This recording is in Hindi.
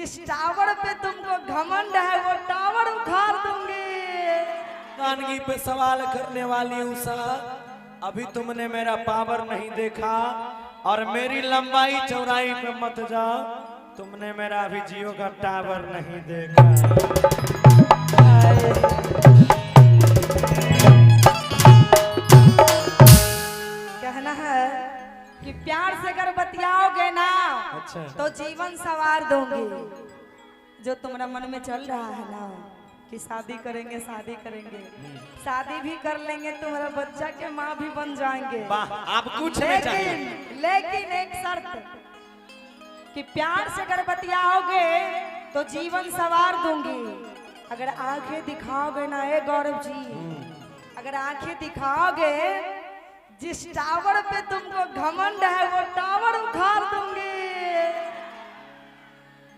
जिस टावर पे तुमको घमंड है वो टावर उखाड़ दूंगी। कानगी पे सवाल करने वाली उषा, अभी तुमने मेरा पावर नहीं देखा और मेरी लंबाई चौड़ाई पे मत जाओ, तुमने मेरा अभी जियो का टावर नहीं देखा। कहना है कि प्यार से अगर बतियाओगे ना अच्छा। तो जीवन सवार दूंगी। जो तुम्हारा मन में चल रहा है ना कि शादी करेंगे शादी करेंगे, शादी भी कर लेंगे, तुम्हारा बच्चा के माँ भी बन जाएंगे। वाह, आप कुछ नहीं चाहिए। लेकिन एक शर्त कि प्यार से अगर बतियाओगे तो जीवन सवार दूंगी। अगर आंखें दिखाओगे ना ए गौरव जी, अगर आंखें दिखाओगे, जिस टावर पे तुमको घमंड है वो टावर उखाड़ दूंगी।